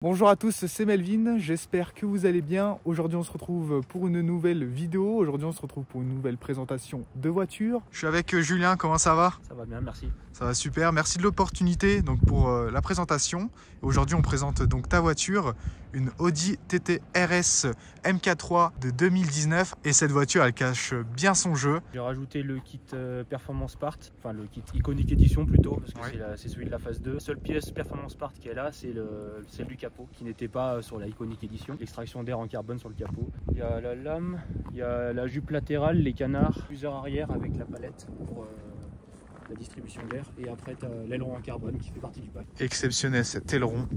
Bonjour à tous, c'est Melvin, j'espère que vous allez bien. Aujourd'hui on se retrouve pour une nouvelle vidéo, aujourd'hui on se retrouve pour une nouvelle présentation de voiture. Je suis avec Julien, comment ça va? Ça va bien, merci. Ça va super, merci de l'opportunité pour la présentation. Aujourd'hui on présente donc ta voiture, une Audi TT RS MK3 de 2019 et cette voiture elle cache bien son jeu. J'ai rajouté le kit Performance Part, enfin le kit Iconic Edition plutôt, parce que Oui. c'est celui de la phase 2. La seule pièce Performance Part qui est là, c'est celle du capot, qui n'était pas sur la Iconic Edition. L'extraction d'air en carbone sur le capot. Il y a la lame, il y a la jupe latérale, les canards, plusieurs arrière avec la palette pour la distribution d'air. Et après, tu as l'aileron en carbone qui fait partie du pack. Exceptionnel cet aileron,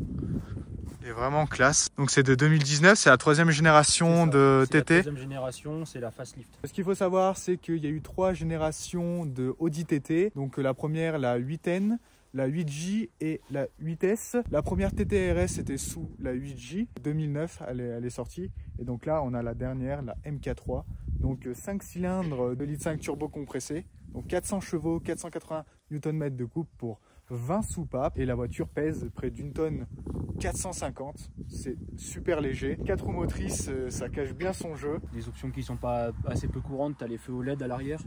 il est vraiment classe. Donc c'est de 2019, c'est la troisième génération de C'est la TT. troisième génération, c'est la facelift. Ce qu'il faut savoir, c'est qu'il y a eu 3 générations de Audi TT. Donc la première, la 8N, la 8J et la 8S. La première TT RS était sous la 8J. 2009, elle est sortie. Et donc là, on a la dernière, la MK3. Donc 5 cylindres 2,5 litres turbo compressé. Donc 400 chevaux, 480 Nm de coupe pour 20 soupapes. Et la voiture pèse près d'une tonne 450. C'est super léger. 4 roues motrices, ça cache bien son jeu. Des options qui sont pas assez peu courantes, tu as les feux OLED à l'arrière.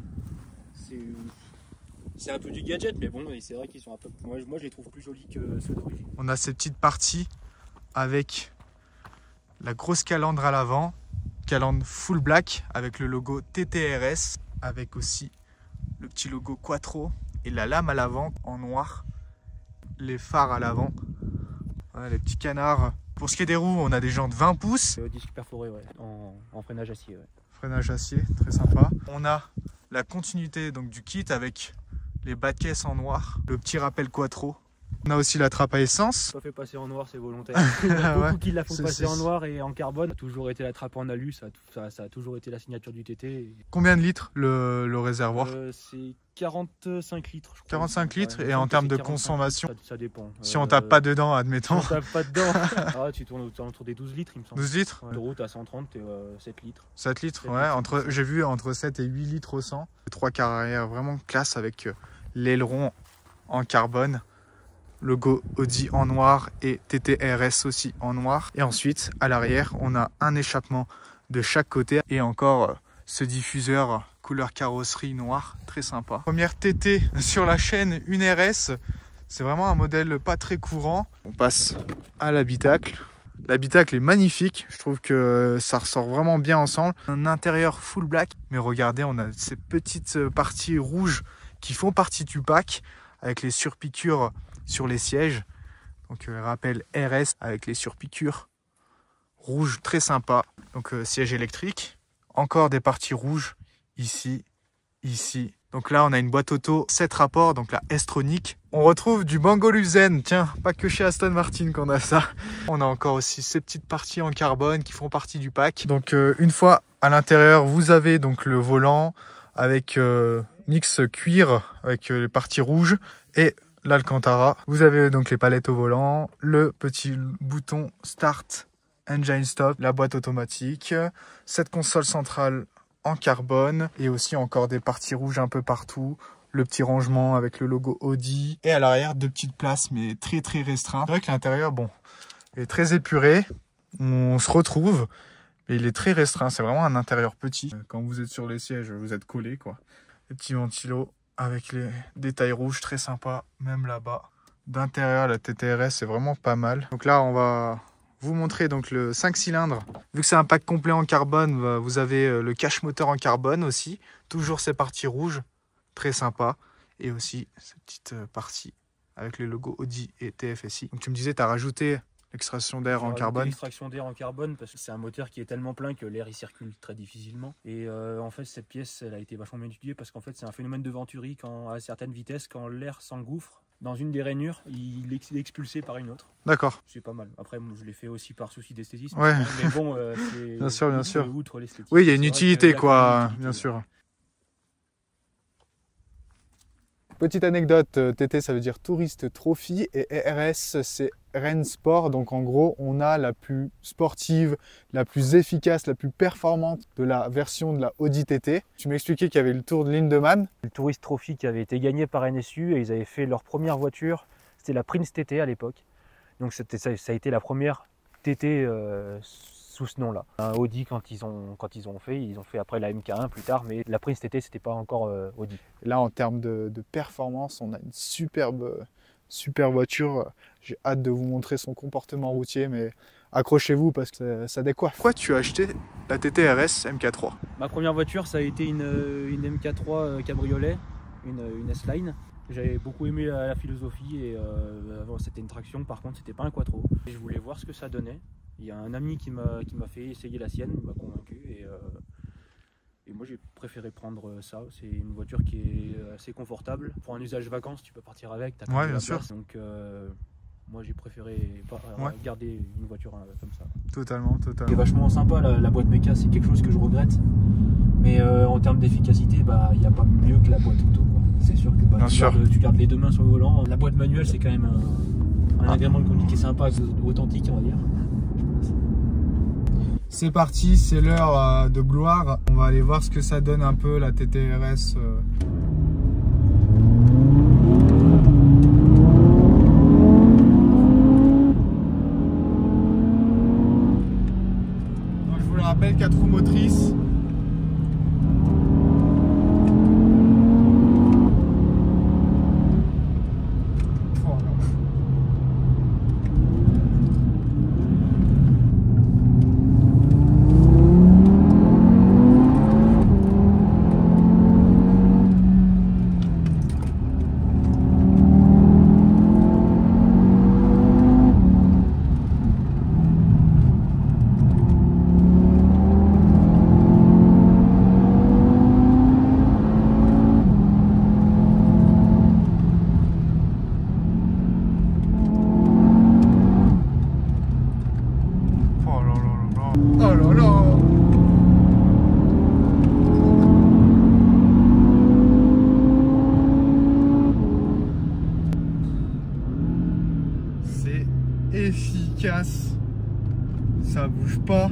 C'est un peu du gadget, mais bon, c'est vrai qu'ils sont un peu. Moi, je les trouve plus jolis que ceux d'origine. On a ces petites parties avec la grosse calandre à l'avant, calandre full black avec le logo TTRS, avec aussi le petit logo Quattro et la lame à l'avant en noir, les phares à l'avant, voilà, les petits canards. Pour ce qui est des roues, on a des jantes 20 pouces, Disque perforé, ouais, en freinage acier. Ouais. freinage acier, très sympa. On a la continuité donc du kit avec les bas de caisse en noir, le petit rappel Quattro. On a aussi la trappe à essence. Pas fait passer en noir, c'est volontaire. Il y en a beaucoup Ouais, qui la font passer en noir et en carbone. Ça a toujours été la trappe en alu, ça a toujours été la signature du TT. Combien de litres le réservoir? C'est 45 litres, je crois. 45 litres, Ouais, et en termes de 45 consommation, litres, ça dépend. si on tape pas dedans, Si admettons. on tape pas dedans, tu tournes autour des 12 litres, il me semble. 12 litres, Ouais. De route à 130, 7 litres. 7 litres, 7 ouais, litres, j'ai vu entre 7 et 8 litres au 100. 3 quarts arrière vraiment classe avec l'aileron en carbone, logo Audi en noir et TTRS aussi en noir. Et ensuite, à l'arrière, on a un échappement de chaque côté et encore ce diffuseur couleur carrosserie noir, très sympa. Première TT sur la chaîne, une RS. C'est vraiment un modèle pas très courant. On passe à l'habitacle. L'habitacle est magnifique, je trouve que ça ressort vraiment bien ensemble. Un intérieur full black, mais regardez, on a ces petites parties rouges qui font partie du pack, avec les surpiqûres sur les sièges. Donc rappel RS avec les surpiqûres rouges, très sympa. Donc siège électrique, encore des parties rouges ici, ici. Donc là, on a une boîte auto 7 rapports, donc la S-Tronic. On retrouve du Bangolufsen, tiens, pas que chez Aston Martin qu'on a ça. On a encore aussi ces petites parties en carbone qui font partie du pack. Donc une fois à l'intérieur, vous avez donc le volant avec mix cuir avec les parties rouges et l'Alcantara. Vous avez donc les palettes au volant, le petit bouton Start Engine Stop, la boîte automatique, cette console centrale en carbone et aussi encore des parties rouges un peu partout, le petit rangement avec le logo Audi et à l'arrière 2 petites places mais très très restreintes. C'est vrai que l'intérieur bon est très épuré, on se retrouve mais il est très restreint, c'est vraiment un intérieur petit. Quand vous êtes sur les sièges vous êtes collé quoi. Les petits ventilos avec les détails rouges très sympa, même là-bas. D'intérieur la TTRS c'est vraiment pas mal. Donc là on va vous montrer donc le 5 cylindres. Vu que c'est un pack complet en carbone, vous avez le cache moteur en carbone aussi. Toujours ces parties rouges, très sympa. Et aussi cette petite partie avec les logos Audi et TFSI. Donc tu me disais, tu as rajouté l'extraction d'air en carbone. L'extraction d'air en carbone parce que c'est un moteur qui est tellement plein que l'air il circule très difficilement. Et en fait cette pièce elle a été vachement bien étudiée parce qu'en fait c'est un phénomène de Venturi quand à certaines vitesses quand l'air s'engouffre dans une des rainures, il est expulsé par une autre. D'accord. C'est pas mal. Après, moi, je l'ai fait aussi par souci d'esthétisme. Ouais. Mais bon, c'est bien sûr, bien sûr. Outre l'esthétique. Oui, il y a une utilité, quoi, bien sûr. Petite anecdote, TT ça veut dire Tourist Trophy et RS c'est Rennes Sport. Donc en gros on a la plus sportive, la plus efficace, la plus performante de la version de la Audi TT. Tu m'expliquais qu'il y avait le Tour de Lindemann. Le Tourist Trophy qui avait été gagné par NSU et ils avaient fait leur première voiture, c'était la Prince TT à l'époque. Donc ça a été la première TT sous ce nom-là. Audi, quand ils ont fait après la MK1 plus tard, mais la Prince TT, c'était pas encore Audi. Là, en termes de performance, on a une superbe voiture. J'ai hâte de vous montrer son comportement routier, mais accrochez-vous parce que ça décoiffe. Pourquoi tu as acheté la TT RS MK3? Ma première voiture, ça a été une MK3 cabriolet, une S-Line. J'avais beaucoup aimé la philosophie et c'était une traction, par contre c'était pas un quattro. Et je voulais voir ce que ça donnait. Il y a un ami qui m'a fait essayer la sienne, il m'a convaincu et moi j'ai préféré prendre ça. C'est une voiture qui est assez confortable. Pour un usage vacances, tu peux partir avec, t'as Ouais, bien sûr. Donc moi j'ai préféré garder une voiture comme ça. Totalement. C'est vachement sympa la boîte méca, c'est quelque chose que je regrette. Mais en termes d'efficacité, il n'y a pas mieux que la boîte auto. C'est sûr que tu gardes les deux mains sur le volant. La boîte manuelle, c'est quand même un agrément de conduite qui est sympa, authentique, on va dire. C'est parti, c'est l'heure de gloire. On va aller voir ce que ça donne un peu la TT RS. Donc, je vous le rappelle, 4 roues motrices. Oh là là! C'est efficace. Ça bouge pas.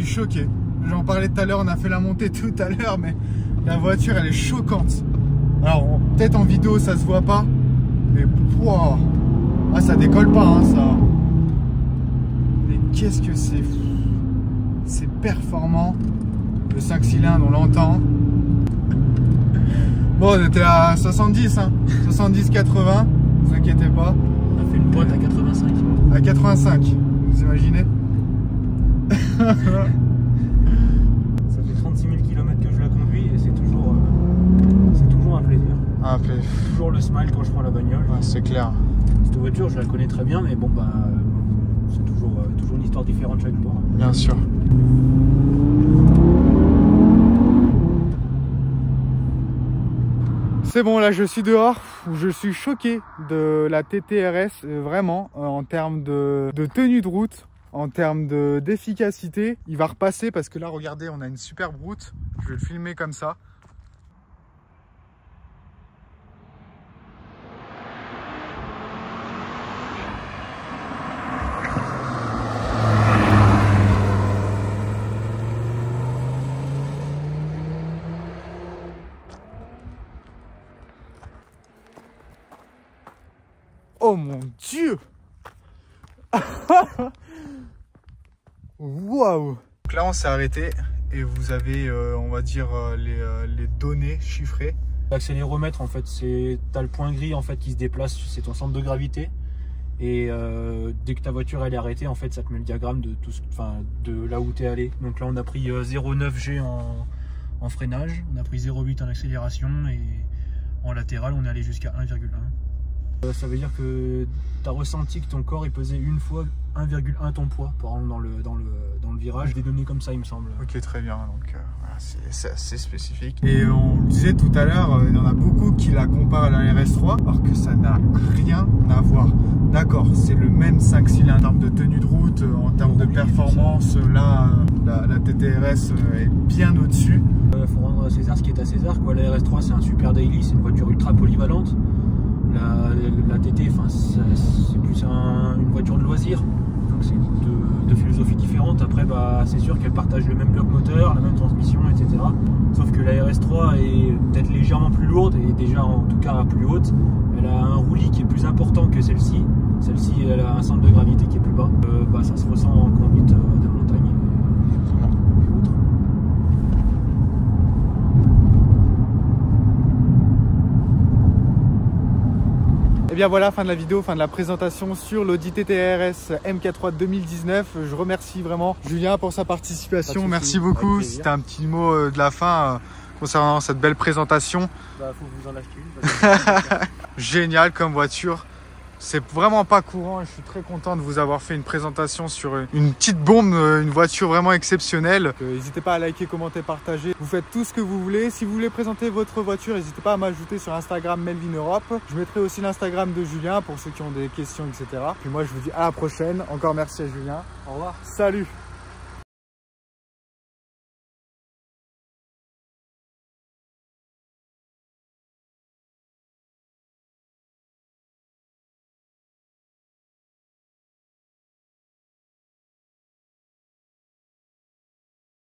Choqué. J'en parlais tout à l'heure, on a fait la montée tout à l'heure, mais la voiture elle est choquante. Alors peut-être en vidéo ça se voit pas, mais wow. Ah, ça décolle pas hein, ça. Mais qu'est-ce que c'est performant. Le 5 cylindres on l'entend. Bon, on était à 70 hein. 70-80, vous inquiétez pas. On a fait une pointe à 85. À 85, vous imaginez? Ça fait 36 000 km que je la conduis et c'est toujours un plaisir. Ah, toujours le smile quand je prends la bagnole. Ouais, c'est clair. Cette voiture, je la connais très bien, mais bon, c'est toujours une histoire différente chaque jour. Bien sûr. C'est bon, là je suis dehors, je suis choqué de la TT RS, vraiment, en termes de tenue de route. En termes d'efficacité, il va repasser parce que là, regardez, on a une superbe route. Je vais le filmer comme ça. Oh mon Dieu. Waouh. Donc là on s'est arrêté et vous avez on va dire les données chiffrées. L'accéléromètre en fait, t'as le point gris en fait qui se déplace, c'est ton centre de gravité. Et dès que ta voiture elle est arrêtée, en fait ça te met le diagramme de tout, de là où tu es allé. Donc là on a pris 0,9 G en freinage, on a pris 0,8 en accélération et en latéral on est allé jusqu'à 1,1. Ça veut dire que tu as ressenti que ton corps il pesait une fois 1,1 ton poids par exemple dans le virage. Des données comme ça il me semble. Ok, très bien, donc voilà, c'est assez spécifique. Et on le disait tout à l'heure, il y en a beaucoup qui la comparent à la RS3 alors que ça n'a rien à voir. D'accord, c'est le même 5 cylindres en termes de tenue de route, en termes de performance, là la TTRS est bien au-dessus. Faut rendre à César ce qui est à César, quoi. La RS3 c'est un super daily, c'est une voiture ultra polyvalente. La TT, c'est plus une voiture de loisir, donc c'est de philosophies différentes. Après, c'est sûr qu'elle partage le même bloc moteur, la même transmission, etc. Sauf que la RS3 est peut-être légèrement plus lourde et déjà en tout cas plus haute. Elle a un roulis qui est plus important que celle-ci. Celle-ci, elle a un centre de gravité qui est plus bas. Ça se ressent en conduite de montagne et autres. Et bien voilà, fin de la vidéo, fin de la présentation sur l'Audi TT-RS MK3 2019. Je remercie vraiment Julien pour sa participation. Merci beaucoup. C'était un petit mot de la fin concernant cette belle présentation. Faut vous en acheter une. Génial comme voiture. C'est vraiment pas courant et je suis très content de vous avoir fait une présentation sur une petite bombe, une voiture vraiment exceptionnelle. N'hésitez pas à liker, commenter, partager. Vous faites tout ce que vous voulez. Si vous voulez présenter votre voiture, n'hésitez pas à m'ajouter sur Instagram Melvin Europe. Je mettrai aussi l'Instagram de Julien pour ceux qui ont des questions, etc. Puis moi, je vous dis à la prochaine. Encore merci à Julien. Au revoir. Salut.